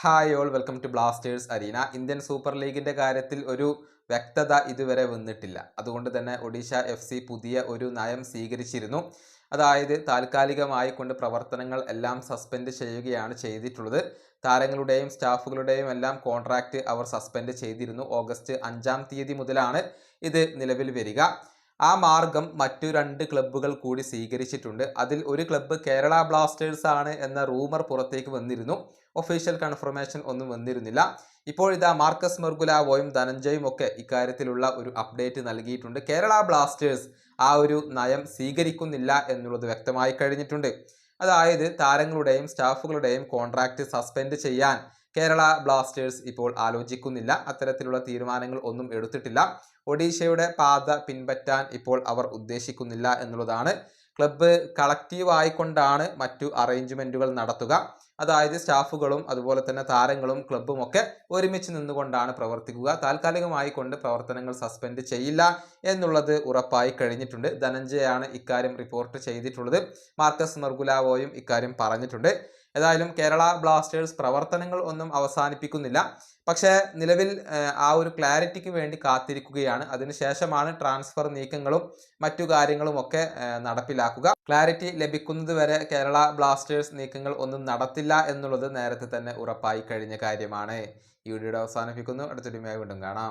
Hi all welcome to Blasters arena. Indian super ലീഗിൻ്റെ കാര്യത്തിൽ ഒരു വ്യക്തത ഇതുവരെ വന്നിട്ടില്ല. അതുകൊണ്ട് തന്നെ ഒഡീഷ FC പുതിയ ഒരു നയം സ്വീകരിച്ചിരുന്നു. അതായത് താൽക്കാലികമായി കൊണ്ട് പ്രവർത്തനങ്ങൾ എല്ലാം സസ്പെൻഡ് ചെയ്യുകയാണ് ചെയ്തിട്ടുള്ളത്. താരങ്ങളുടെയും സ്റ്റാഫുകളുടെയും എല്ലാം കോൺട്രാക്റ്റ് അവർ സസ്പെൻഡ് ചെയ്തിരുന്നു. ഓഗസ്റ്റ് 5-ാം തീയതി മുതലാണ് ഇത് നിലവിൽ വരിക. ആ മാർഗം മറ്റു 2 ക്ലബ്ബുകൾ കൂടി സ്വീകരിച്ചിട്ടുണ്ട്. അതിൽ ഒരു ക്ലബ്ബ് കേരള ബ്ലാസ്റ്റേഴ്സ് ആണ് എന്ന റൂമർ പുറത്തേക്ക് വന്നിരുന്നു. ഒഫീഷ്യൽ കൺഫർമേഷൻ ഒന്നും വന്നിരുന്നില്ല. ഇപ്പോൾ ഇതാ മാർക്കസ് മെർഗുലാവോയും ധനഞ്ജയും ഒക്കെ ഇക്കാര്യത്തിലുള്ള ഒരു അപ്ഡേറ്റ് നൽകിയിട്ടുണ്ട്. കേരള ബ്ലാസ്റ്റേഴ്സ് ആ ഒരു നയം സ്വീകരിക്കുന്നില്ല എന്നുള്ളത് വ്യക്തമായി കഴിഞ്ഞിട്ടുണ്ട്. അതായത് താരങ്ങളുടെയും സ്റ്റാഫുകളുടെയും കോൺട്രാക്റ്റ് സസ്പെൻഡ് ചെയ്യാൻ കേരള ബ്ലാസ്റ്റേഴ്സ് ഇപ്പോൾ ആലോചിക്കുന്നില്ല. അത്തരത്തിലുള്ള തീരുമാനങ്ങൾ ഒന്നും എടുത്തിട്ടില്ല. ഒഡീഷയുടെ പാത പിൻപറ്റാൻ ഇപ്പോൾ അവർ ഉദ്ദേശിക്കുന്നില്ല എന്നുള്ളതാണ്. ക്ലബ്ബ് കളക്റ്റീവ് ആയിക്കൊണ്ടാണ് മറ്റു അറേഞ്ച്മെൻറ്റുകൾ നടത്തുക. അതായത് സ്റ്റാഫുകളും അതുപോലെ തന്നെ താരങ്ങളും ക്ലബ്ബും ഒക്കെ ഒരുമിച്ച് നിന്നുകൊണ്ടാണ് പ്രവർത്തിക്കുക. താൽക്കാലികമായി കൊണ്ട് പ്രവർത്തനങ്ങൾ സസ്പെൻഡ് ചെയ്യില്ല എന്നുള്ളത് ഉറപ്പായി കഴിഞ്ഞിട്ടുണ്ട്. ധനഞ്ജയാണ് ഇക്കാര്യം റിപ്പോർട്ട് ചെയ്തിട്ടുള്ളത്. മാർക്കസ് മെർഗുലാവോയും ഇക്കാര്യം പറഞ്ഞിട്ടുണ്ട്. ഏതായാലും കേരള ബ്ലാസ്റ്റേഴ്സ് പ്രവർത്തനങ്ങൾ ഒന്നും അവസാനിപ്പിക്കുന്നില്ല. പക്ഷേ നിലവിൽ ആ ഒരു ക്ലാരിറ്റിക്ക് വേണ്ടി കാത്തിരിക്കുകയാണ്. അതിനുശേഷമാണ് ട്രാൻസ്ഫർ നീക്കങ്ങളും മറ്റു കാര്യങ്ങളുമൊക്കെ നടപ്പിലാക്കുക. ക്ലാരിറ്റി ലഭിക്കുന്നത് വരെ കേരള ബ്ലാസ്റ്റേഴ്സ് നീക്കങ്ങൾ ഒന്നും നടത്തില്ല എന്നുള്ളത് നേരത്തെ തന്നെ ഉറപ്പായി കഴിഞ്ഞ കാര്യമാണ്. ഈ വീഡിയോ അവസാനിപ്പിക്കുന്നു. അടുത്തൊരു വീണ്ടും കാണാം.